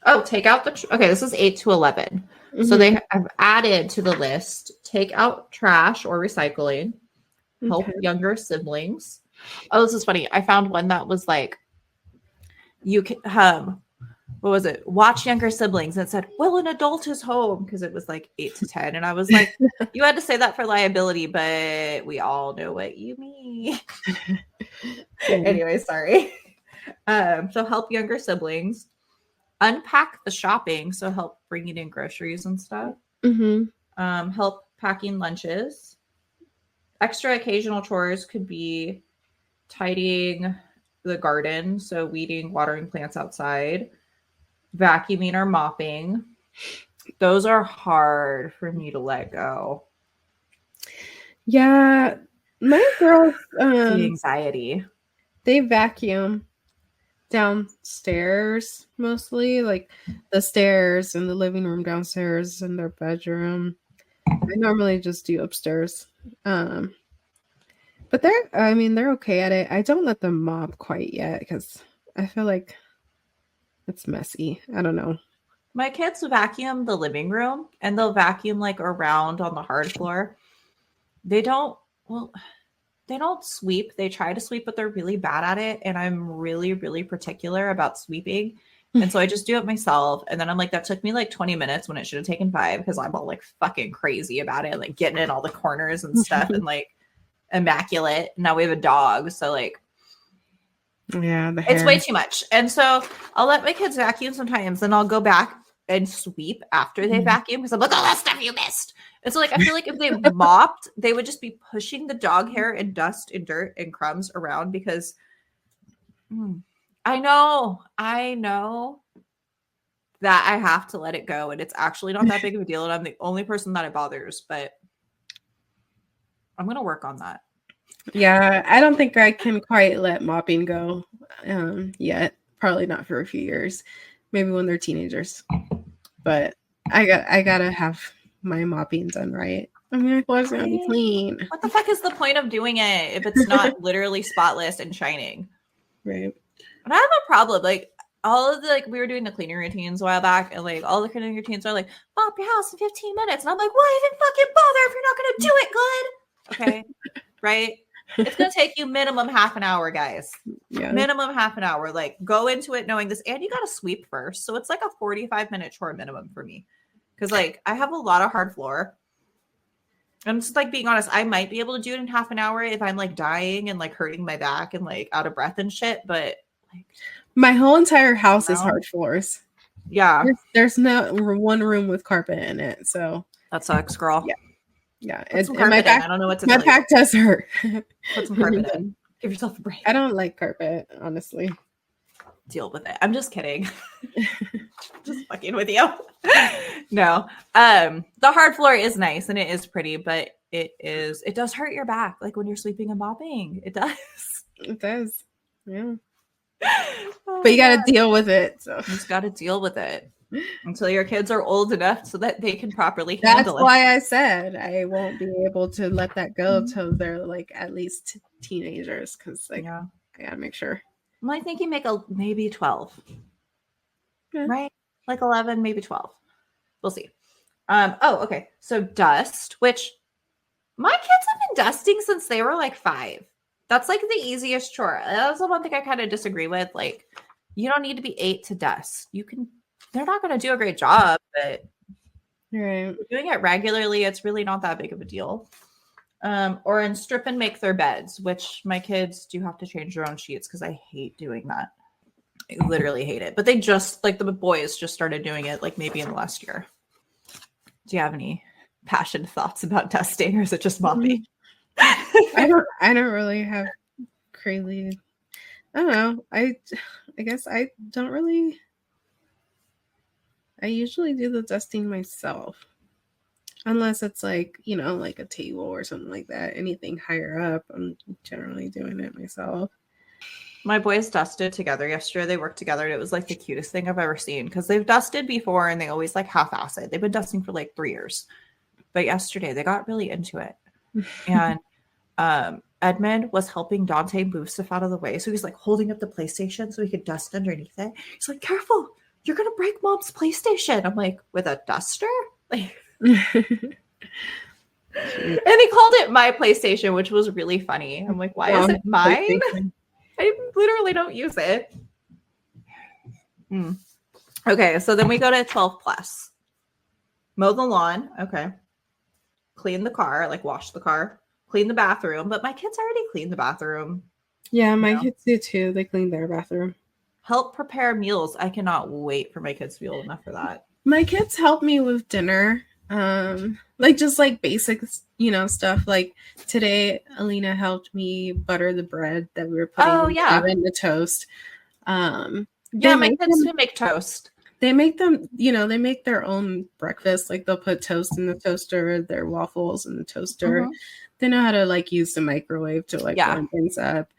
Oh, take out the okay, this is 8 to 11. So they Mhm. have added to the list take out trash or recycling, help Okay. younger siblings. Oh, this is funny. I found one that was like, you can, what was it? Watch younger siblings. And it said, well, an adult is home because it was like 8 to 10. And I was like, you had to say that for liability, but we all know what you mean. Yeah. Anyway, sorry. So help younger siblings, unpack the shopping. So help bringing in groceries and stuff. Mhm. Help packing lunches. Extra occasional chores could be tidying the garden, so weeding, watering plants outside, vacuuming or mopping. Those are hard for me to let go. Yeah. My girls, The anxiety. they vacuum downstairs mostly, like the stairs and the living room downstairs and their bedroom. I normally just do upstairs. Um, but they're okay at it. I don't let them mop quite yet because I feel like it's messy. I don't know. My kids vacuum the living room and they'll vacuum like around on the hard floor. They don't, well, they don't sweep. They try to sweep, but they're really bad at it. And I'm really, really particular about sweeping. And so I just do it myself. And then I'm like, that took me like 20 minutes when it should have taken 5 because I'm all like fucking crazy about it, like getting in all the corners and stuff and like immaculate. Now we have a dog. So like, Yeah, the it's hair. way too much. And so I'll let my kids vacuum sometimes and I'll go back and sweep after they vacuum because I'm like, oh, that stuff you missed. And so like I feel like if they mopped, they would just be pushing the dog hair and dust and dirt and crumbs around because I know that I have to let it go and it's actually not that big of a deal and I'm the only person that it bothers, but I'm gonna work on that. Yeah, I don't think I can quite let mopping go yet. Probably not for a few years. Maybe when they're teenagers. But I gotta have my mopping done right. I mean, my floor's gonna be clean. What the fuck is the point of doing it if it's not literally spotless and shining? Right. And I have a problem. Like all of the like we were doing the cleaning routines a while back, and like all the cleaning routines are like mop your house in 15 minutes, and I'm like, why even fucking bother if you're not gonna do it good? Okay, right? It's gonna take you minimum half an hour, guys. Yeah. Minimum half an hour. Like go into it knowing this, and you gotta sweep first. So it's like a 45-minute chore minimum for me. Because like I have a lot of hard floor. I'm just like being honest, I might be able to do it in half an hour if I'm like dying and like hurting my back and like out of breath and shit. But like my whole entire house is hard floors. Yeah. There's no one room with carpet in it. So that sucks, girl. Yeah. Put some carpet in. I don't know what to tell you. My back does hurt. Put some carpet in. Give yourself a break. I don't like carpet, honestly. Deal with it. I'm just kidding. Just fucking with you. No. The hard floor is nice and it is pretty, but it does hurt your back like when you're sleeping and mopping. It does. It does. Yeah. But you got to deal with it. So. You just got to deal with it until your kids are old enough so that they can properly handle it. That's why I said I won't be able to let that go until they're like at least teenagers because like I got to make sure. I'm like thinking maybe 12. Yeah. Right? Like 11, maybe 12. We'll see. Okay. So dust, which my kids have been dusting since they were like 5. That's like the easiest chore. That's the one thing I kind of disagree with. Like, you don't need to be 8 to dust. They're not going to do a great job, but doing it regularly, it's really not that big of a deal. Or in strip and make their beds, which my kids do have to change their own sheets because I hate doing that. I literally hate it. But they just, like the boys just started doing it like maybe in the last year. Do you have any passionate thoughts about dusting or is it just mopping? I don't really have crazy. I don't know. I guess I don't really. I usually do the dusting myself. Unless it's like, like a table or something like that. Anything higher up, I'm generally doing it myself. My boys dusted together yesterday. They worked together. And it was like the cutest thing I've ever seen because they've dusted before and they always like half-ass it. They've been dusting for like 3 years. But yesterday they got really into it. And Edmund was helping Dante move stuff out of the way. So he's like holding up the PlayStation so he could dust underneath it. He's like, careful, you're going to break mom's PlayStation. I'm like, with a duster? Like, and he called it my PlayStation, which was really funny. I'm like, why is it mine? I literally don't use it. Okay, so then we go to 12 plus. Mow the lawn. Okay. Clean the car, like wash the car. Clean the bathroom. But my kids already cleaned the bathroom. Yeah, my kids do too. They clean their bathroom. Help prepare meals. I cannot wait for my kids to be old enough for that. My kids help me with dinner. Like just like basic, stuff. Like today, Alina helped me butter the bread that we were putting in the toast. My kids do make toast. They make them, they make their own breakfast. Like they'll put toast in the toaster, their waffles in the toaster. Mm-hmm. They know how to like use the microwave to like warm things up.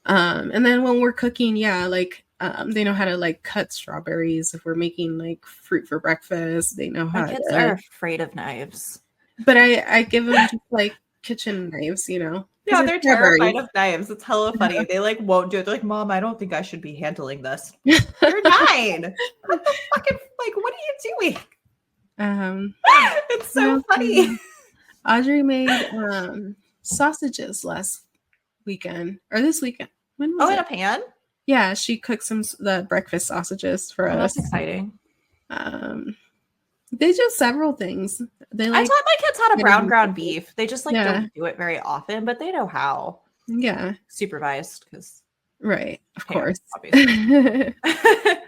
And then when we're cooking, they know how to like cut strawberries if we're making like fruit for breakfast. They know how. My kids are afraid of knives. But I give them just like kitchen knives, Yeah, they're terrified of knives. It's hella funny. They like won't do it. They're like, Mom, I don't think I should be handling this. You're 9. What the fucking what are you doing? It's so funny. Audrey made sausages last weekend or this weekend. When was it? In a pan? Yeah, she cooks the breakfast sausages for Oh, that's us. exciting. They do several things. They I like taught my kids how to brown ground beef. They just like yeah, don't do it very often, but they know how. yeah, Supervised because right, of ham, course. obviously.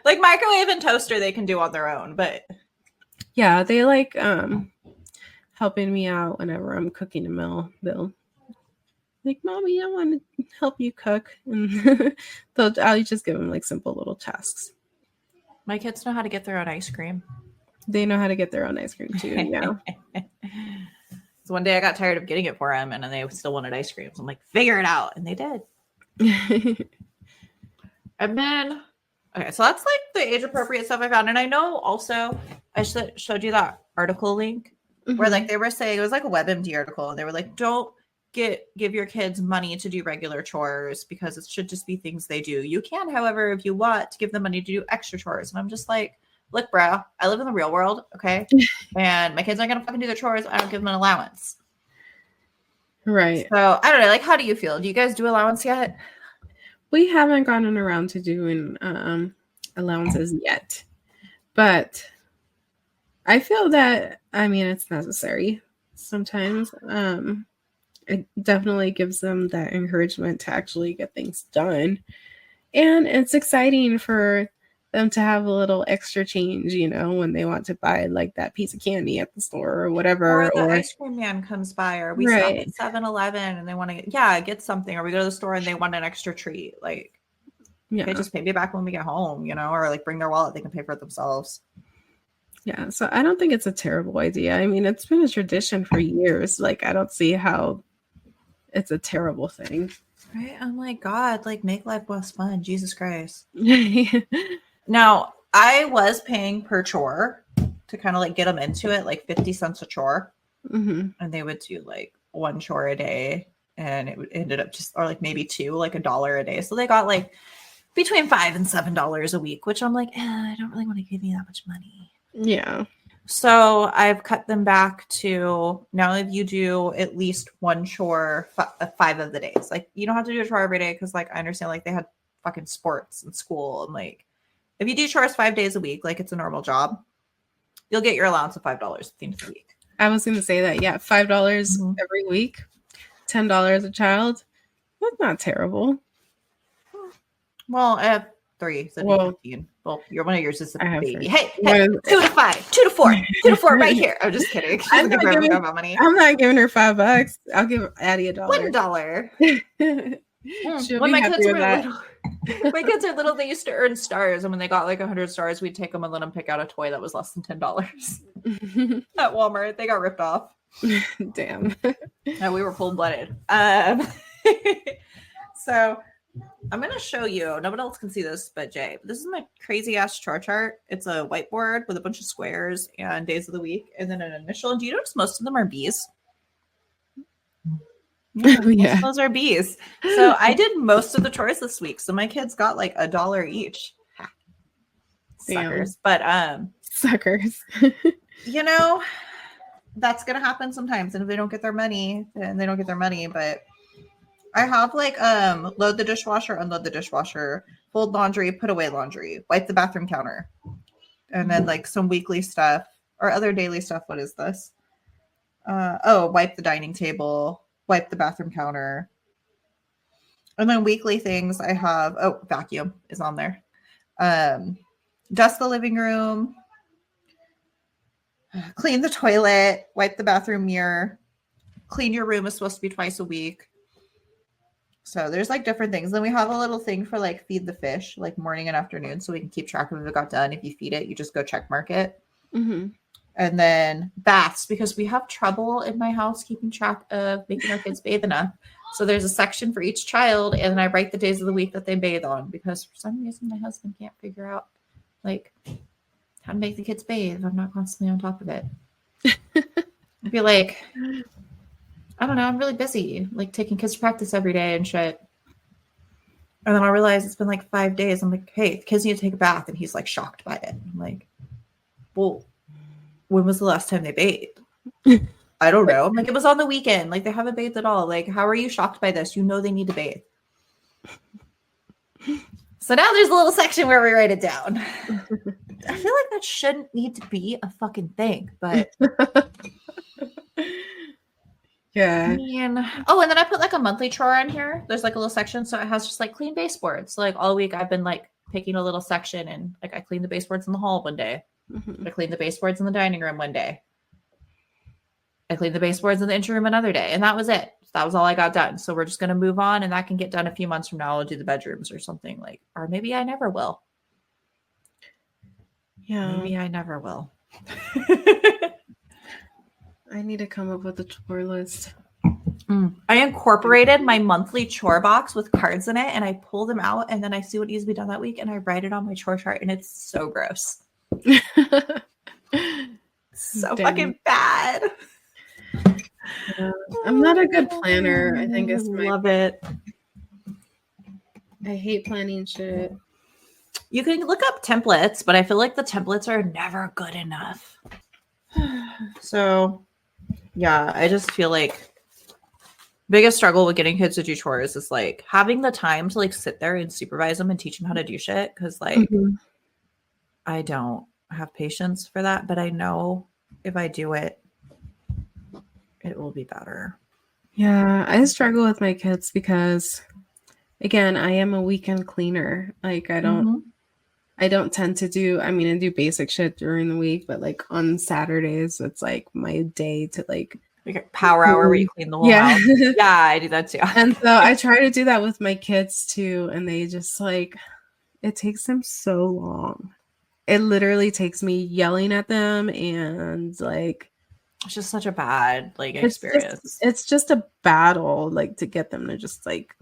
Like microwave and toaster they can do on their own, but Yeah, they like helping me out whenever I'm cooking a meal. They'll like, "Mommy, I want to help you cook," and I'll just give them like simple little tasks. my kids know how to get their own ice cream. They know how to get their own ice cream too. Yeah. So one day I got tired of getting it for them, and then they still wanted ice cream. So I'm like, figure it out, and they did. And then, okay, so that's like the age appropriate stuff I found. And I know also I showed you that article link where like they were saying it was like a WebMD article, and they were like, don't give your kids money to do regular chores because it should just be things they do. You can, however, if you want to give them money to do extra chores. And I'm just like, look, bro, I live in the real world, okay? And my kids aren't gonna fucking do their chores. I don't give them an allowance. Right. So I don't know. Like, how do you feel? Do you guys do allowance yet? We haven't gotten around to doing allowances yet, but I feel that, I mean, it's necessary sometimes. It definitely gives them that encouragement to actually get things done. And it's exciting for them to have a little extra change, when they want to buy like that piece of candy at the store or whatever. Or the Or ice cream man comes by, or we stop right. at 7-Eleven and they want to get something, or we go to the store and they want an extra treat. Like, Yeah. okay, just pay me back when we get home, or like bring their wallet, they can pay for it themselves. Yeah. So I don't think it's a terrible idea. I mean, it's been a tradition for years. Like, I don't see how it's a terrible thing. Right? I'm like, God, like make life less fun. Jesus Christ. Yeah. Now, I was paying per chore to kind of like get them into it, like 50 cents a chore. And they would do like one chore a day, and it ended up just, or like maybe two, like $1 a day. So they got like between $5 and $7 a week, which I'm like, I don't really want to give you that much money. Yeah. So I've cut them back to now if you do at least one chore 5 of the days. Like you don't have to do a chore every day because like I understand like they had fucking sports in school, and like if you do chores 5 days a week, like it's a normal job, you'll get your allowance of $5 at the end of the week. I was going to say that. Yeah. $5 every week, $10 a child. That's not terrible. Well, I have 3, so Well, 15. Well, one of yours is a baby. 3. Hey, 2 to 5, 2 to 4, 2 to 4 right here. I'm just kidding. I'm not giving her $5. I'll give Addie $1. $1. When my kids were little, they used to earn stars, and when they got like 100 stars, we'd take them and let them pick out a toy that was less than $10 at Walmart. They got ripped off. Damn. No, we were cold-blooded. So I'm going to show you. Nobody else can see this but Jay. This is my crazy ass chore chart. It's a whiteboard with a bunch of squares and days of the week, and then an initial. And do you notice most of them are B's? Yeah. Those are B's. So I did most of the chores this week. So my kids got like $1 each. Suckers. But suckers. That's gonna happen sometimes. And if they don't get their money, then they don't get their money. But I have like load the dishwasher, unload the dishwasher, fold laundry, put away laundry, wipe the bathroom counter, and then like some weekly stuff or other daily stuff. What is this? Wipe the dining table, wipe the bathroom counter. And then weekly things I have, vacuum is on there. Dust the living room, clean the toilet, wipe the bathroom mirror, clean your room is supposed to be twice a week. So there's like different things. Then we have a little thing for like feed the fish, like morning and afternoon, so we can keep track of if it got done. If you feed it, you just go check mark it. And then baths, because we have trouble in my house keeping track of making our kids bathe enough. So there's a section for each child, and then I write the days of the week that they bathe on, because for some reason my husband can't figure out like how to make the kids bathe. I'm not constantly on top of it. I'd be like, I don't know, I'm really busy, like taking kids to practice every day and shit. And then I realize it's been like 5 days. I'm like, hey, the kids need to take a bath. And he's like shocked by it. I'm like, well, when was the last time they bathed? I don't know. I'm like, it was on the weekend. Like, they haven't bathed at all. Like, how are you shocked by this? You know they need to bathe. So now there's a little section where we write it down. I feel like that shouldn't need to be a fucking thing, but Yeah. I mean, oh, and then I put like a monthly chore on here. There's like a little section, so it has just like clean baseboards. So like all week I've been like picking a little section, and like I cleaned the baseboards in the hall one day. I cleaned the baseboards in the dining room one day. I cleaned the baseboards in the entry room another day, and that was it. That was all I got done. So we're just gonna move on, and that can get done a few months from now. I'll do the bedrooms or something like, or maybe I never will. Yeah. Maybe I never will. I need to come up with a chore list. I incorporated my monthly chore box with cards in it, and I pull them out, and then I see what needs to be done that week, and I write it on my chore chart, and it's so gross. So fucking bad. I'm not a good planner. I think it's my love it. I hate planning shit. You can look up templates, but I feel like the templates are never good enough. So, yeah, I just feel like biggest struggle with getting kids to do chores is like having the time to like sit there and supervise them and teach them how to do shit. Cause like I don't have patience for that, but I know if I do it, it will be better. Yeah, I struggle with my kids because again, I am a weekend cleaner. Like I don't tend to do, I mean, I do basic shit during the week, but like on Saturdays, it's like my day to like power hour where you clean the whole house. Yeah, I do that too. And so I try to do that with my kids too. And they just like, it takes them so long. It literally takes me yelling at them and like, it's just such a bad like experience. It's just a battle like to get them to just like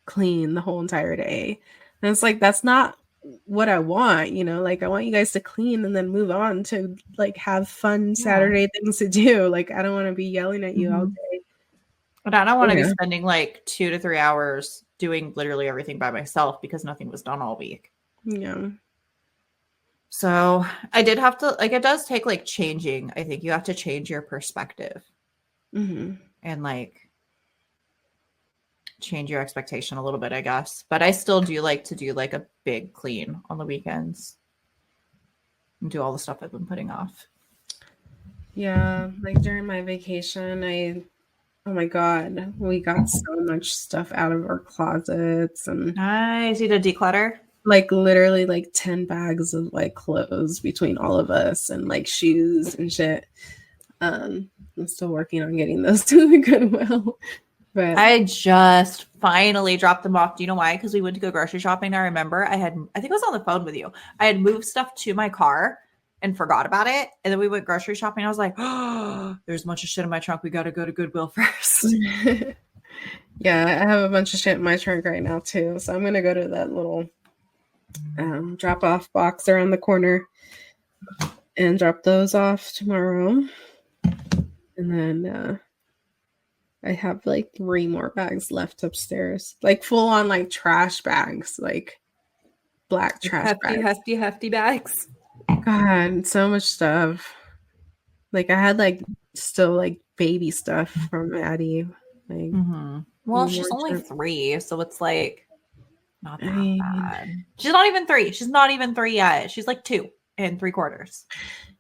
clean the whole entire day. And it's like, that's not what I want, you know, like I want you guys to clean and then move on to like have fun Saturday things to do. Like I don't want to be yelling at you all day. But I don't want to be spending like 2 to 3 hours doing literally everything by myself because nothing was done all week. Yeah. So I did have to like, it does take like changing. I think you have to change your perspective and like change your expectation a little bit, I guess. But I still do like to do like a big clean on the weekends and do all the stuff I've been putting off. Yeah, like during my vacation, oh my God, we got so much stuff out of our closets and nice. You did declutter? Like literally like 10 bags of like clothes between all of us and like shoes and shit. I'm still working on getting those to the Goodwill. But I just finally dropped them off. Do you know why? Because we went to go grocery shopping. I remember I think I was on the phone with you. I had moved stuff to my car and forgot about it. And then we went grocery shopping. I was like, oh, there's a bunch of shit in my trunk. We got to go to Goodwill first. Yeah, I have a bunch of shit in my trunk right now too. So I'm going to go to that little drop off box around the corner and drop those off tomorrow. And then I have like 3 more bags left upstairs, like full on like trash bags, like black trash bags. Hefty bags. God, so much stuff. Like I had like still like baby stuff from Addie. Like, well, she's only 3, so it's like not that bad. She's not even 3. She's not even 3 yet. She's like 2 3/4.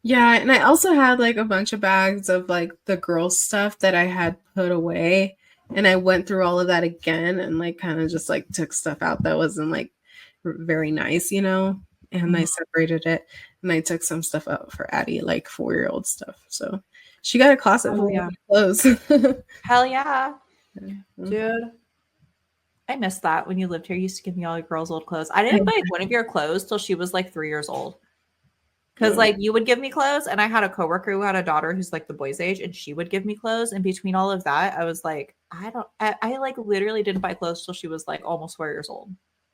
Yeah, and I also had like a bunch of bags of like the girl stuff that I had put away, and I went through all of that again and like kind of just like took stuff out that wasn't like very nice, you know, and I separated it and I took some stuff out for Addie, like 4-year-old stuff. So she got a closet full of clothes. Hell yeah. Dude. I missed that when you lived here. You used to give me all your girls' old clothes. I didn't buy one of your clothes till she was like 3 years old. Because like you would give me clothes, and I had a coworker who had a daughter who's like the boy's age, and she would give me clothes. And between all of that, I was like, I like literally didn't buy clothes till she was like almost 4 years old.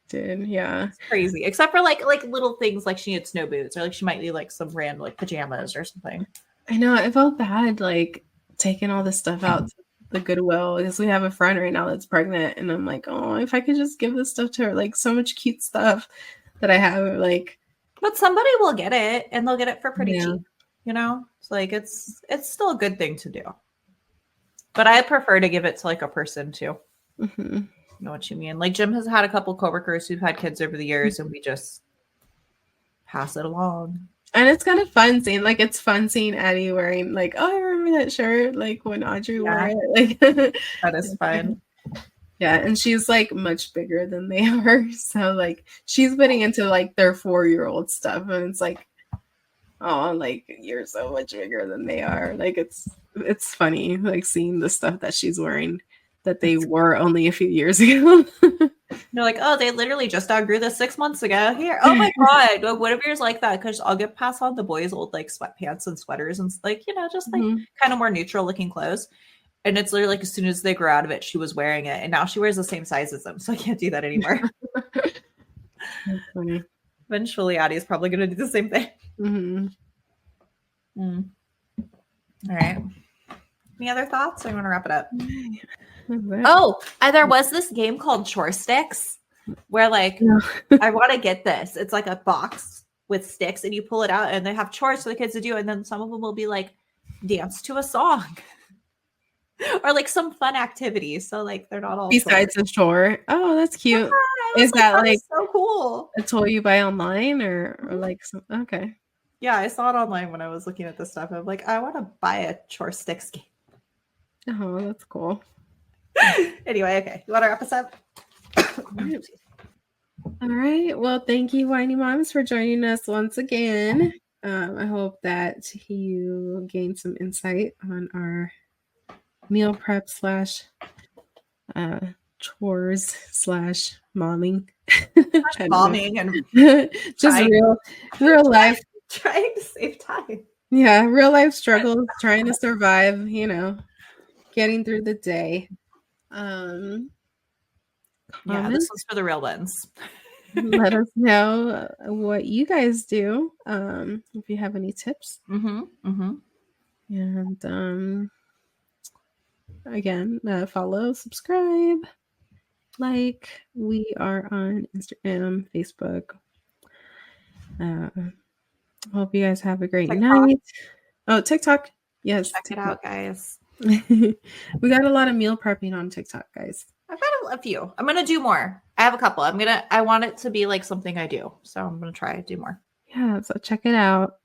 Dude, yeah, it's crazy. Except for like little things like she needed snow boots, or like she might need like some random like pajamas or something. I know. I felt bad like taking all this stuff out to the Goodwill because we have a friend right now that's pregnant, and I'm like, oh, if I could just give this stuff to her, like so much cute stuff that I have, like. But somebody will get it, and they'll get it for pretty cheap, you know? It's like, it's still a good thing to do. But I prefer to give it to like a person too. know what you mean. Like Jim has had a couple coworkers who've had kids over the years, and we just pass it along. And it's kind of fun seeing, like, it's fun seeing Addie wearing, like, oh, I remember that shirt, like, when Audrey wore it. Like, that is fun. Yeah, and she's, like, much bigger than they are. So, like, she's getting into, like, their 4-year-old stuff. And it's like, oh, like, you're so much bigger than they are. Like, it's funny, like, seeing the stuff that she's wearing that they wore only a few years ago. They're like, oh, they literally just outgrew this 6 months ago. Here, oh my god, what if yours like that? Because I'll get pass on the boys' old like sweatpants and sweaters and like just like kind of more neutral looking clothes. And it's literally like as soon as they grow out of it, she was wearing it, and now she wears the same size as them, so I can't do that anymore. That's funny. Eventually, Addie is probably going to do the same thing. All right. Any other thoughts? Or you want to wrap it up? Oh, there was this game called Chore Sticks where like I want to get this. It's like a box with sticks and you pull it out and they have chores for the kids to do. And then some of them will be like dance to a song or like some fun activity. So like they're not all besides a chore. Oh, that's cute. Yeah, is that like so cool? A toy you buy online or like some, okay. Yeah, I saw it online when I was looking at this stuff. I'm like, I want to buy a Chore Sticks game. Oh, that's cool. Anyway, okay. You want to wrap us up? All right. Well, thank you, Whiny Moms, for joining us once again. I hope that you gained some insight on our meal prep / chores / momming. Momming and just real life. Trying to save time. Yeah, real life struggles, trying to survive, getting through the day. Yeah, this was for the real ones. Let us know what you guys do, if you have any tips. And again, follow, subscribe, like. We are on Instagram, Facebook. Hope you guys have a great night. Oh, TikTok. Yes. Check it out, guys. We got a lot of meal prepping on TikTok, guys. I've got a few. I'm going to do more. I have a couple. I want it to be like something I do. So I'm going to try to do more. Yeah. So check it out.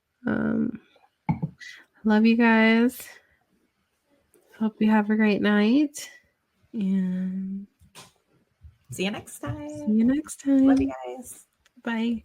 Love you guys. Hope you have a great night. And see you next time. Love you guys. Bye.